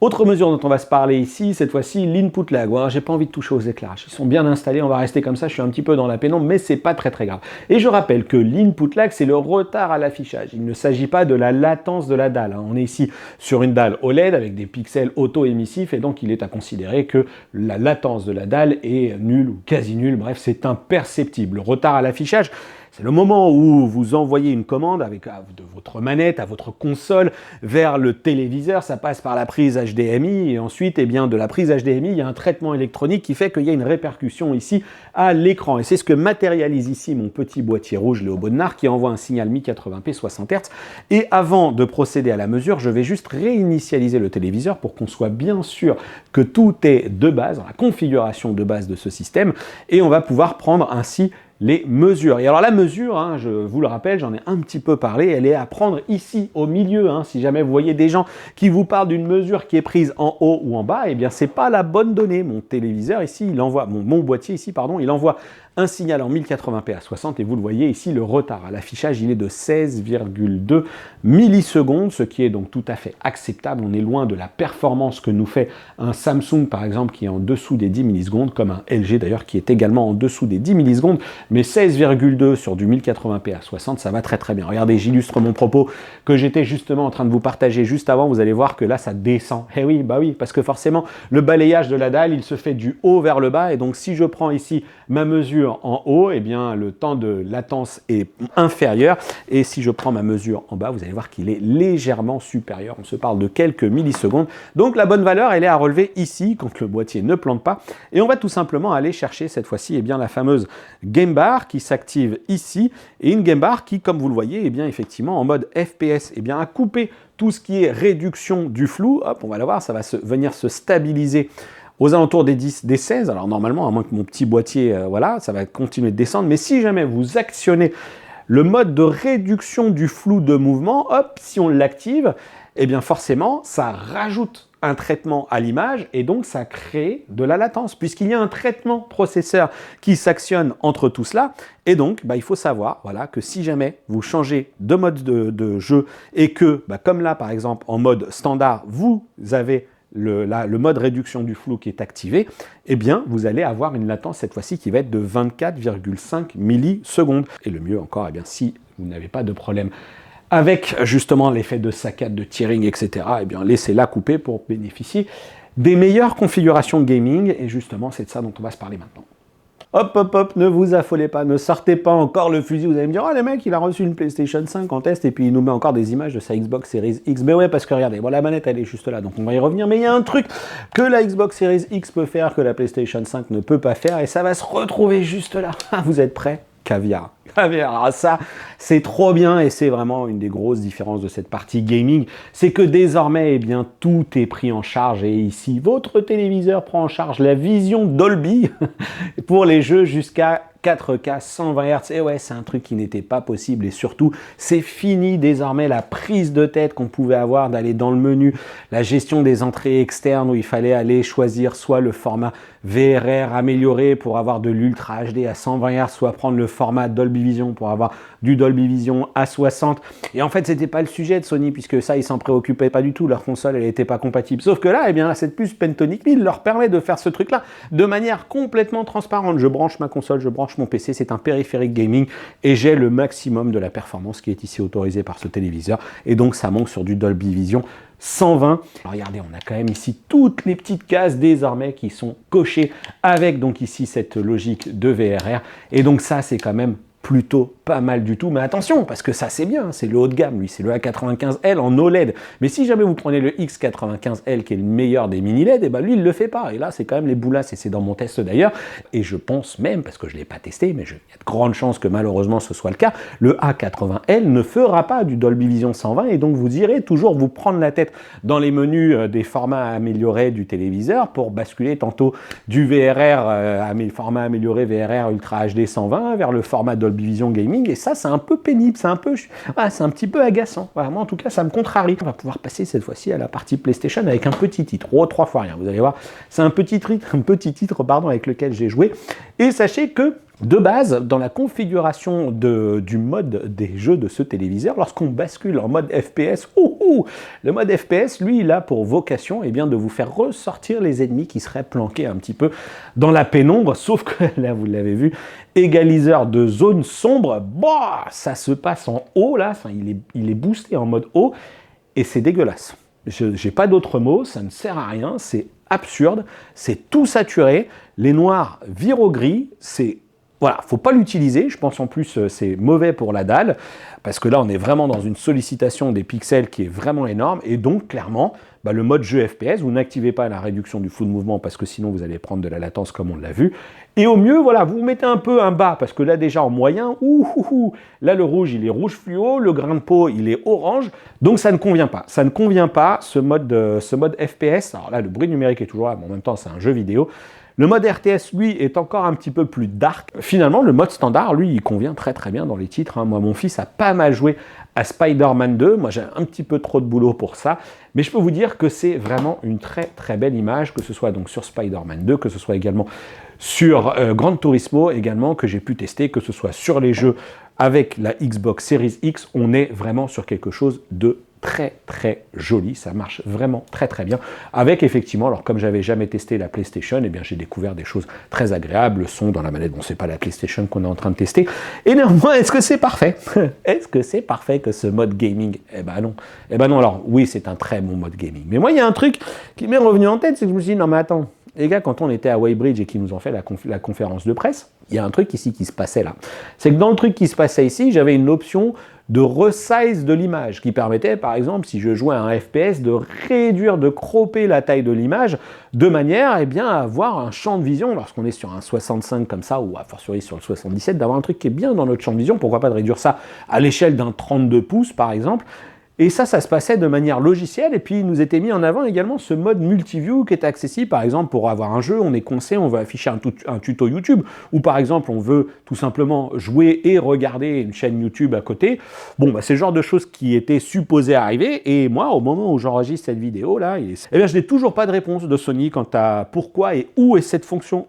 Autre mesure dont on va se parler ici, cette fois-ci, l'input lag. Voilà, j'ai pas envie de toucher aux éclairages. Ils sont bien installés, on va rester comme ça, je suis un petit peu dans la pénombre, mais c'est pas très grave. Et je rappelle que l'input lag, c'est le retard à l'affichage. Il ne s'agit pas de la latence de la dalle. On est ici sur une dalle OLED avec des pixels auto-émissifs et donc il est à considérer que la latence de la dalle est nulle ou quasi nulle. Bref, c'est imperceptible. Le retard à l'affichage, c'est le moment où vous envoyez une commande de votre manette à votre console vers le téléviseur, ça passe par la prise HDMI et ensuite, de la prise HDMI, il y a un traitement électronique qui fait qu'il y a une répercussion ici à l'écran. Et c'est ce que matérialise ici mon petit boîtier rouge Léo Bodnar qui envoie un signal 1080p 60 Hz. Et avant de procéder à la mesure, je vais juste réinitialiser le téléviseur pour qu'on soit bien sûr que tout est de base, dans la configuration de base de ce système. Et on va pouvoir prendre ainsi les mesures. Et alors la mesure, hein, je vous le rappelle, j'en ai un petit peu parlé, elle est à prendre ici au milieu. Hein. Si jamais vous voyez des gens qui vous parlent d'une mesure qui est prise en haut ou en bas, eh bien c'est pas la bonne donnée. Mon téléviseur ici, il envoie, mon boîtier ici, pardon, il envoie un signal en 1080p à 60 et vous le voyez ici, le retard à l'affichage, il est de 16,2 millisecondes, ce qui est donc tout à fait acceptable. On est loin de la performance que nous fait un Samsung par exemple qui est en dessous des 10 millisecondes, comme un LG d'ailleurs qui est également en dessous des 10 millisecondes, mais 16,2 sur du 1080p à 60, ça va très très bien. Regardez, j'illustre mon propos que j'étais justement en train de vous partager juste avant, vous allez voir que là ça descend. Eh oui, bah oui, parce que forcément le balayage de la dalle, il se fait du haut vers le bas, et donc si je prends ici ma mesure en haut, eh bien le temps de latence est inférieur, et si je prends ma mesure en bas, vous allez voir qu'il est légèrement supérieur. On se parle de quelques millisecondes. Donc la bonne valeur, elle est à relever ici quand le boîtier ne plante pas, et on va tout simplement aller chercher cette fois-ci bien la fameuse Game Bar qui s'active ici, et une Game Bar qui, comme vous le voyez, bien effectivement en mode FPS, bien a coupé tout ce qui est réduction du flou. Hop, on va la voir, ça va venir se stabiliser aux alentours des 10, des 16, alors normalement, à moins que mon petit boîtier, voilà, ça va continuer de descendre, mais si jamais vous actionnez le mode de réduction du flou de mouvement, hop, si on l'active, eh bien forcément, ça rajoute un traitement à l'image et donc ça crée de la latence, puisqu'il y a un traitement processeur qui s'actionne entre tout cela, et donc il faut savoir voilà, que si jamais vous changez de mode de jeu et que, comme là par exemple, en mode standard, vous avez le mode réduction du flou qui est activé, eh bien, vous allez avoir une latence cette fois-ci qui va être de 24,5 millisecondes. Et le mieux encore, eh bien, si vous n'avez pas de problème avec justement l'effet de saccade, de tearing, etc., eh bien, laissez-la couper pour bénéficier des meilleures configurations gaming. Et justement, c'est de ça dont on va se parler maintenant. Hop, hop, hop, ne vous affolez pas, ne sortez pas encore le fusil. Vous allez me dire, oh le mec, il a reçu une PlayStation 5 en test et puis il nous met encore des images de sa Xbox Series X. Mais ouais, parce que regardez, bon, la manette, elle est juste là, donc on va y revenir. Mais il y a un truc que la Xbox Series X peut faire, que la PlayStation 5 ne peut pas faire, et ça va se retrouver juste là. Vous êtes prêts? Caviar. Caviar, alors ça, c'est trop bien et c'est vraiment une des grosses différences de cette partie gaming, c'est que désormais, eh bien, tout est pris en charge et ici, votre téléviseur prend en charge la vision Dolby pour les jeux jusqu'à 4K 120 Hz. Et ouais, c'est un truc qui n'était pas possible et surtout, c'est fini désormais la prise de tête qu'on pouvait avoir d'aller dans le menu, la gestion des entrées externes où il fallait aller choisir soit le format VRR amélioré pour avoir de l'Ultra HD à 120 Hz, soit prendre le format Dolby Vision pour avoir du Dolby Vision à 60. Et en fait, c'était pas le sujet de Sony puisque ça, ils s'en préoccupaient pas du tout. Leur console, elle n'était pas compatible. Sauf que là, eh bien, cette puce Pentonic 1000 leur permet de faire ce truc-là de manière complètement transparente. Je branche ma console, je branche mon PC, c'est un périphérique gaming et j'ai le maximum de la performance qui est ici autorisée par ce téléviseur. Et donc, ça monte sur du Dolby Vision 120. Alors regardez, on a quand même ici toutes les petites cases désormais qui sont cochées avec donc ici cette logique de VRR. Et donc ça, c'est quand même plutôt pas mal du tout, mais attention, parce que ça c'est bien, c'est le haut de gamme, lui, c'est le A95L en OLED. Mais si jamais vous prenez le X95L qui est le meilleur des mini LED, et ben lui il le fait pas. Et là c'est quand même les boulasses, et c'est dans mon test d'ailleurs. Et je pense même, parce que je l'ai pas testé, mais il y a de grandes chances que malheureusement ce soit le cas, le A80L ne fera pas du Dolby Vision 120, et donc vous irez toujours vous prendre la tête dans les menus des formats améliorés du téléviseur pour basculer tantôt du VRR, format amélioré VRR Ultra HD 120 vers le format Dolby Vision Gaming. Et ça, c'est un peu pénible, c'est un petit peu agaçant. Voilà, moi, en tout cas, ça me contrarie. On va pouvoir passer cette fois-ci à la partie PlayStation avec un petit titre. Oh, 3 fois rien, vous allez voir. C'est un petit titre, avec lequel j'ai joué. Et sachez que, de base, dans la configuration du mode des jeux de ce téléviseur, lorsqu'on bascule en mode FPS, le mode FPS, lui, il a pour vocation de vous faire ressortir les ennemis qui seraient planqués un petit peu dans la pénombre, sauf que, là, vous l'avez vu, égaliseur de zone sombre, ça se passe en haut, là, il est boosté en mode haut, et c'est dégueulasse. J'ai pas d'autre mot, ça ne sert à rien, c'est absurde, c'est tout saturé, les noirs virent au gris, c'est... Voilà, faut pas l'utiliser, je pense en plus c'est mauvais pour la dalle, parce que là on est vraiment dans une sollicitation des pixels qui est vraiment énorme, et donc clairement, le mode jeu FPS, vous n'activez pas la réduction du flou de mouvement, parce que sinon vous allez prendre de la latence comme on l'a vu, et au mieux, voilà, vous mettez un peu un bas, parce que là déjà en moyen, là le rouge il est rouge fluo, le grain de peau il est orange, donc ça ne convient pas, ce mode FPS, alors là le bruit numérique est toujours là, mais en même temps c'est un jeu vidéo. Le mode RTS, lui, est encore un petit peu plus dark. Finalement, le mode standard, lui, il convient très très bien dans les titres. Moi, mon fils a pas mal joué à Spider-Man 2. Moi, j'ai un petit peu trop de boulot pour ça. Mais je peux vous dire que c'est vraiment une très très belle image, que ce soit donc sur Spider-Man 2, que ce soit également sur Gran Turismo, également, que j'ai pu tester, que ce soit sur les jeux avec la Xbox Series X. On est vraiment sur quelque chose de très très joli, ça marche vraiment très très bien, avec effectivement, alors comme j'avais jamais testé la PlayStation, eh bien j'ai découvert des choses très agréables, le son dans la manette, bon c'est pas la PlayStation qu'on est en train de tester, et néanmoins est-ce que c'est parfait? Est-ce que c'est parfait que ce mode gaming? Eh ben non, alors oui c'est un très bon mode gaming, mais moi il y a un truc qui m'est revenu en tête, c'est que je me suis dit non mais attends, les gars, quand on était à Weybridge et qu'ils nous ont fait la conférence de presse, il y a un truc ici qui se passait là. C'est que dans le truc qui se passait ici, j'avais une option de resize de l'image qui permettait, par exemple, si je jouais à un FPS, de réduire, de cropper la taille de l'image de manière bien, à avoir un champ de vision, lorsqu'on est sur un 65 comme ça, ou a fortiori sur le 77, d'avoir un truc qui est bien dans notre champ de vision, pourquoi pas de réduire ça à l'échelle d'un 32 pouces, par exemple. Et ça se passait de manière logicielle, et puis il nous était mis en avant également ce mode multiview qui est accessible, par exemple, pour avoir un jeu, on est coincé, on veut afficher un tuto YouTube, ou par exemple, on veut tout simplement jouer et regarder une chaîne YouTube à côté. Bon, c'est le genre de choses qui étaient supposées arriver, et moi, au moment où j'enregistre cette vidéo-là, je n'ai toujours pas de réponse de Sony quant à pourquoi et où est cette fonction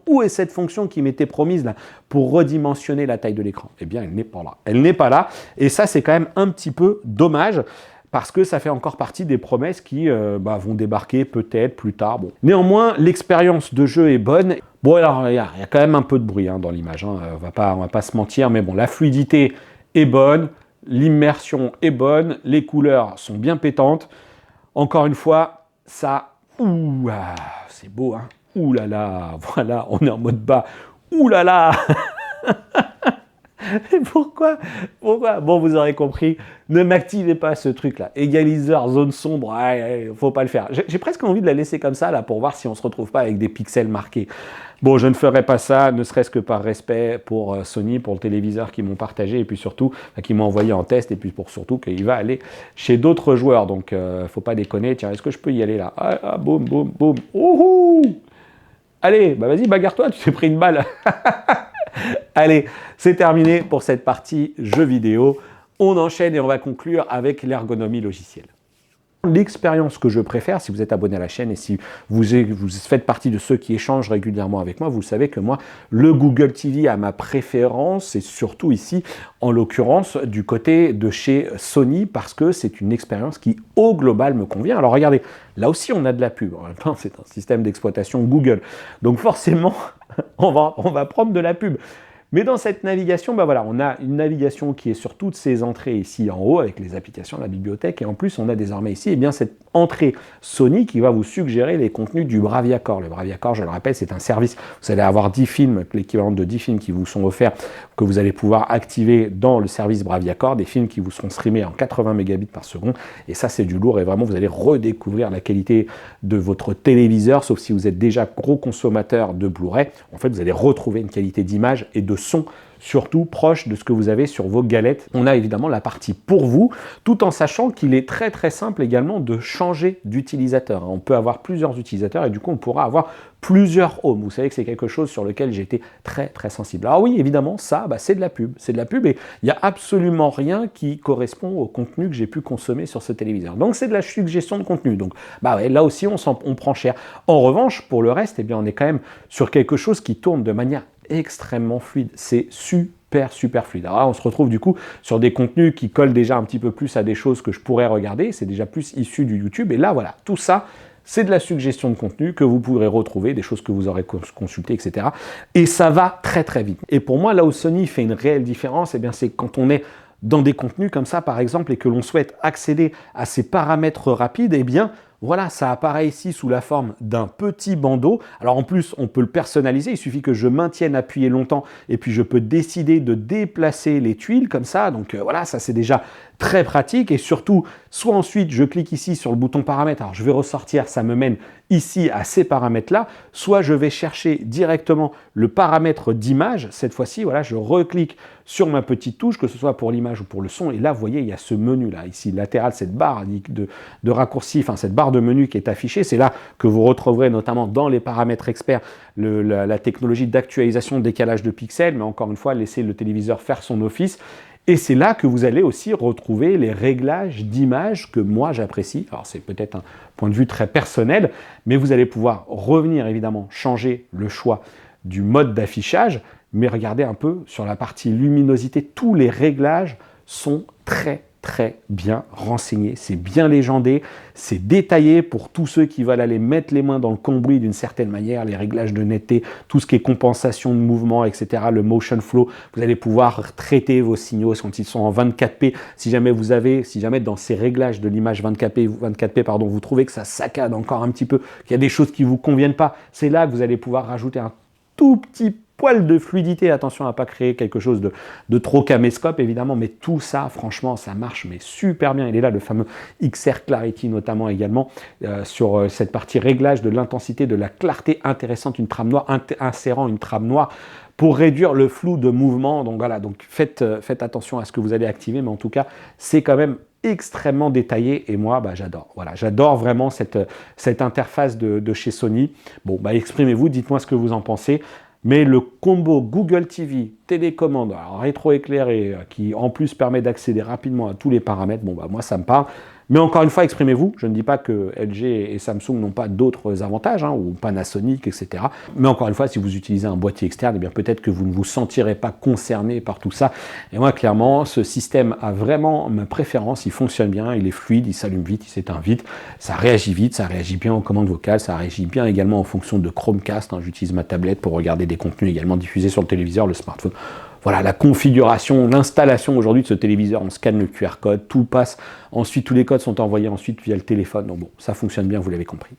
qui m'était promise là, pour redimensionner la taille de l'écran. Eh bien, elle n'est pas là. Elle n'est pas là, et ça, c'est quand même un petit peu dommage, parce que ça fait encore partie des promesses qui vont débarquer peut-être plus tard. Bon. Néanmoins, l'expérience de jeu est bonne. Bon, alors, il y a quand même un peu de bruit dans l'image, on va pas se mentir, mais bon, la fluidité est bonne, l'immersion est bonne, les couleurs sont bien pétantes. Encore une fois, ça... Ouh, c'est beau, hein. Ouh là là, voilà, on est en mode bas. Ouh là là. Pourquoi? Bon, vous aurez compris, ne m'activez pas ce truc-là. Égaliseur, zone sombre, faut pas le faire. J'ai presque envie de la laisser comme ça, là, pour voir si on se retrouve pas avec des pixels marqués. Bon, je ne ferai pas ça, ne serait-ce que par respect pour Sony, pour le téléviseur qu'ils m'ont partagé, et puis surtout, qu'ils m'ont envoyé en test, et puis pour surtout qu'il va aller chez d'autres joueurs. Donc, faut pas déconner. Tiens, est-ce que je peux y aller là? Boum, boum, boum. Ouhou! Allez, vas-y, bagarre-toi, tu t'es pris une balle. Allez, c'est terminé pour cette partie jeux vidéo. On enchaîne et on va conclure avec l'ergonomie logicielle. L'expérience que je préfère, si vous êtes abonné à la chaîne et si vous faites partie de ceux qui échangent régulièrement avec moi, vous savez que moi, le Google TV a ma préférence, et surtout ici, en l'occurrence, du côté de chez Sony, parce que c'est une expérience qui, au global, me convient. Alors regardez, là aussi, on a de la pub. En même temps, c'est un système d'exploitation Google. Donc forcément, on va prendre de la pub. Mais dans cette navigation, voilà, on a une navigation qui est sur toutes ces entrées ici en haut avec les applications, la bibliothèque, et en plus on a désormais ici cette entrée Sony qui va vous suggérer les contenus du BraviaCore. Le BraviaCore, je le rappelle, c'est un service. Vous allez avoir 10 films, l'équivalent de 10 films qui vous sont offerts, que vous allez pouvoir activer dans le service BraviaCore, des films qui vous seront streamés en 80 mégabits par seconde, et ça c'est du lourd, et vraiment vous allez redécouvrir la qualité de votre téléviseur, sauf si vous êtes déjà gros consommateur de Blu-ray. En fait, vous allez retrouver une qualité d'image et de son surtout proche de ce que vous avez sur vos galettes. On a évidemment la partie pour vous, tout en sachant qu'il est très très simple également de changer d'utilisateur. On peut avoir plusieurs utilisateurs et du coup on pourra avoir plusieurs homes. Vous savez que c'est quelque chose sur lequel j'ai été très très sensible. Alors oui, évidemment, ça, c'est de la pub. C'est de la pub et il n'y a absolument rien qui correspond au contenu que j'ai pu consommer sur ce téléviseur. Donc c'est de la suggestion de contenu. Donc là aussi, on prend cher. En revanche, pour le reste, on est quand même sur quelque chose qui tourne de manière extrêmement fluide. C'est super fluide. Alors là, on se retrouve du coup sur des contenus qui collent déjà un petit peu plus à des choses que je pourrais regarder. C'est déjà plus issu du YouTube. Et là, voilà, tout ça, c'est de la suggestion de contenu que vous pourrez retrouver, des choses que vous aurez consultées, etc. Et ça va très très vite. Et pour moi, là où Sony fait une réelle différence, c'est quand on est dans des contenus comme ça, par exemple, et que l'on souhaite accéder à ces paramètres rapides, voilà, ça apparaît ici sous la forme d'un petit bandeau. Alors en plus, on peut le personnaliser. Il suffit que je maintienne appuyé longtemps et puis je peux décider de déplacer les tuiles comme ça. Donc voilà, ça c'est déjà très pratique et surtout, soit ensuite je clique ici sur le bouton paramètres, alors je vais ressortir, ça me mène ici à ces paramètres-là, soit je vais chercher directement le paramètre d'image, cette fois-ci, voilà, je reclique sur ma petite touche, que ce soit pour l'image ou pour le son, et là, vous voyez, il y a ce menu-là, ici, latéral, cette barre de raccourci, enfin cette barre de menu qui est affichée, c'est là que vous retrouverez notamment dans les paramètres experts la technologie d'actualisation de décalage de pixels, mais encore une fois, laissez le téléviseur faire son office. Et c'est là que vous allez aussi retrouver les réglages d'image que moi j'apprécie. Alors c'est peut-être un point de vue très personnel, mais vous allez pouvoir revenir évidemment changer le choix du mode d'affichage, mais regardez un peu sur la partie luminosité, tous les réglages sont très bien renseignés, c'est bien légendé, c'est détaillé pour tous ceux qui veulent aller mettre les mains dans le cambouis d'une certaine manière, les réglages de netteté, tout ce qui est compensation de mouvement, etc., le motion flow, vous allez pouvoir traiter vos signaux quand ils sont en 24p, si jamais dans ces réglages de l'image 24p, pardon, vous trouvez que ça saccade encore un petit peu, qu'il y a des choses qui ne vous conviennent pas, c'est là que vous allez pouvoir rajouter un tout petit poil de fluidité, attention à ne pas créer quelque chose de trop caméscope évidemment, mais tout ça franchement ça marche mais super bien. Il est là le fameux XR Clarity notamment également sur cette partie réglage de l'intensité, de la clarté intéressante, une trame noire, insérant une trame noire pour réduire le flou de mouvement. Donc voilà, donc faites attention à ce que vous allez activer, mais en tout cas c'est quand même extrêmement détaillé et moi j'adore. Voilà, j'adore vraiment cette interface de chez Sony. Bon exprimez-vous, dites-moi ce que vous en pensez. Mais le combo Google TV, télécommande, alors rétroéclairé, qui en plus permet d'accéder rapidement à tous les paramètres, moi ça me parle. Mais encore une fois, exprimez-vous. Je ne dis pas que LG et Samsung n'ont pas d'autres avantages, ou Panasonic, etc. Mais encore une fois, si vous utilisez un boîtier externe, eh bien peut-être que vous ne vous sentirez pas concerné par tout ça. Et moi, clairement, ce système a vraiment ma préférence. Il fonctionne bien, il est fluide, il s'allume vite, il s'éteint vite. Ça réagit vite, ça réagit bien aux commandes vocales, ça réagit bien également en fonction de Chromecast. J'utilise ma tablette pour regarder des contenus également diffusés sur le téléviseur, le smartphone. Voilà, la configuration, l'installation aujourd'hui de ce téléviseur, on scanne le QR code, tout passe, ensuite tous les codes sont envoyés ensuite via le téléphone, donc bon, ça fonctionne bien, vous l'avez compris.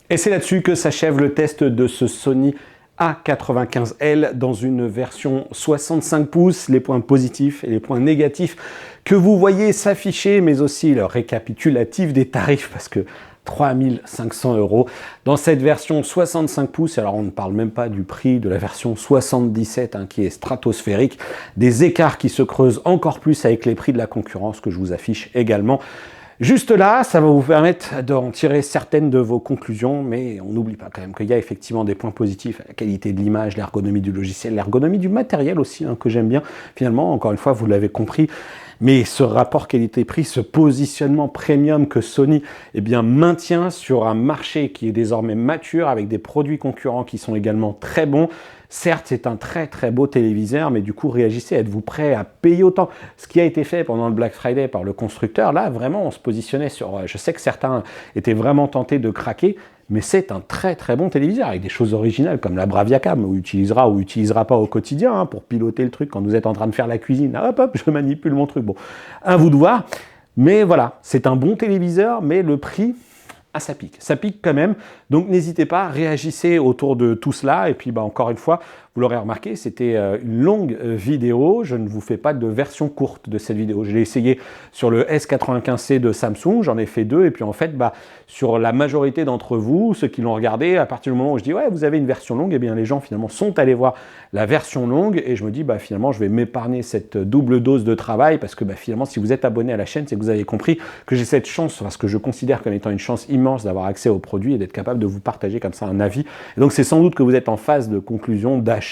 Et c'est là-dessus que s'achève le test de ce Sony A95L dans une version 65 pouces, les points positifs et les points négatifs que vous voyez s'afficher, mais aussi le récapitulatif des tarifs, parce que 3 500 € dans cette version 65 pouces. Alors on ne parle même pas du prix de la version 77 qui est stratosphérique. Des écarts qui se creusent encore plus avec les prix de la concurrence que je vous affiche également. Juste là, ça va vous permettre d'en tirer certaines de vos conclusions, mais on n'oublie pas quand même qu'il y a effectivement des points positifs, la qualité de l'image, l'ergonomie du logiciel, l'ergonomie du matériel aussi, que j'aime bien. Finalement, encore une fois, vous l'avez compris, mais ce rapport qualité-prix, ce positionnement premium que Sony maintient sur un marché qui est désormais mature, avec des produits concurrents qui sont également très bons. Certes, c'est un très beau téléviseur, mais du coup, réagissez, êtes-vous prêt à payer autant? Ce qui a été fait pendant le Black Friday par le constructeur, là, vraiment, on se positionnait sur... Je sais que certains étaient vraiment tentés de craquer, mais c'est un très bon téléviseur, avec des choses originales comme la Bravia Cam, où utilisera ou utilisera pas au quotidien, pour piloter le truc quand vous êtes en train de faire la cuisine. Hop, je manipule mon truc. Bon, à vous de voir. Mais voilà, c'est un bon téléviseur, mais le prix... ça pique quand même, donc n'hésitez pas, réagissez autour de tout cela, et puis encore une fois, vous l'aurez remarqué, c'était une longue vidéo, je ne vous fais pas de version courte de cette vidéo, je l'ai essayé sur le S95C de Samsung, j'en ai fait 2, et puis en fait, sur la majorité d'entre vous, ceux qui l'ont regardé, à partir du moment où je dis, ouais, vous avez une version longue, et bien les gens finalement sont allés voir la version longue, et je me dis, finalement, je vais m'épargner cette double dose de travail, parce que finalement, si vous êtes abonné à la chaîne, c'est que vous avez compris que j'ai cette chance, parce que je considère comme étant une chance immense d'avoir accès aux produits et d'être capable de vous partager comme ça un avis. Et donc c'est sans doute que vous êtes en phase de conclusion, d'achat,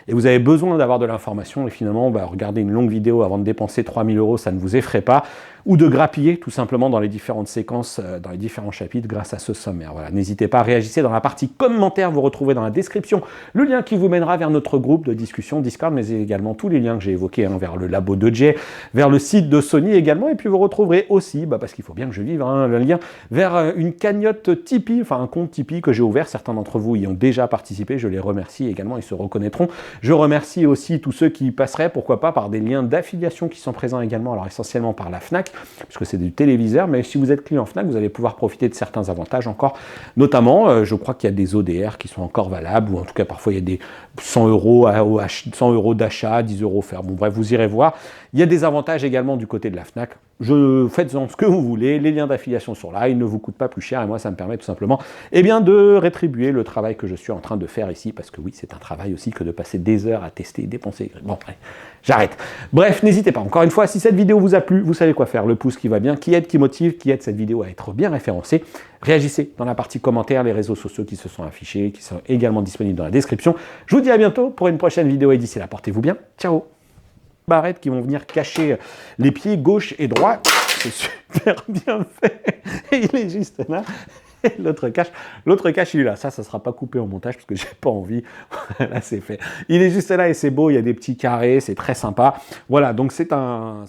et vous avez besoin d'avoir de l'information, et finalement, regarder une longue vidéo avant de dépenser 3 000 €, ça ne vous effraie pas, ou de grappiller tout simplement dans les différentes séquences, dans les différents chapitres grâce à ce sommaire. Voilà, n'hésitez pas à réagir dans la partie commentaires, vous retrouvez dans la description le lien qui vous mènera vers notre groupe de discussion Discord, mais également tous les liens que j'ai évoqués vers le labo de Jay, vers le site de Sony également, et puis vous retrouverez aussi, parce qu'il faut bien que je vive, le lien vers une cagnotte Tipeee, enfin un compte Tipeee que j'ai ouvert, certains d'entre vous y ont déjà participé, je les remercie également, ils se reconnaîtront. Je remercie aussi tous ceux qui passeraient, pourquoi pas, par des liens d'affiliation qui sont présents également, alors essentiellement par la Fnac, puisque c'est du téléviseur, mais si vous êtes client Fnac, vous allez pouvoir profiter de certains avantages encore, notamment, je crois qu'il y a des ODR qui sont encore valables, ou en tout cas parfois il y a des 100 € d'achat, 10 € offert, bon bref, vous irez voir. Il y a des avantages également du côté de la Fnac. faites-en ce que vous voulez, les liens d'affiliation sont là, ils ne vous coûtent pas plus cher, et moi ça me permet tout simplement eh bien, de rétribuer le travail que je suis en train de faire ici, parce que oui, c'est un travail aussi que de passer des heures à tester et dépenser. Bon, allez, j'arrête. Bref, n'hésitez pas, encore une fois, si cette vidéo vous a plu, vous savez quoi faire, le pouce qui va bien, qui aide, qui motive, qui aide cette vidéo à être bien référencée. Réagissez dans la partie commentaires, les réseaux sociaux qui se sont affichés, qui sont également disponibles dans la description. Je vous dis à bientôt pour une prochaine vidéo, et d'ici là, portez-vous bien. Ciao! Barrettes qui vont venir cacher les pieds gauche et droit. C'est super bien fait. Et il est juste là. Et l'autre cache, il est là. Ça sera pas coupé en montage parce que j'ai pas envie. Là, c'est fait. Il est juste là et c'est beau. Il y a des petits carrés. C'est très sympa. Voilà, donc c'est un...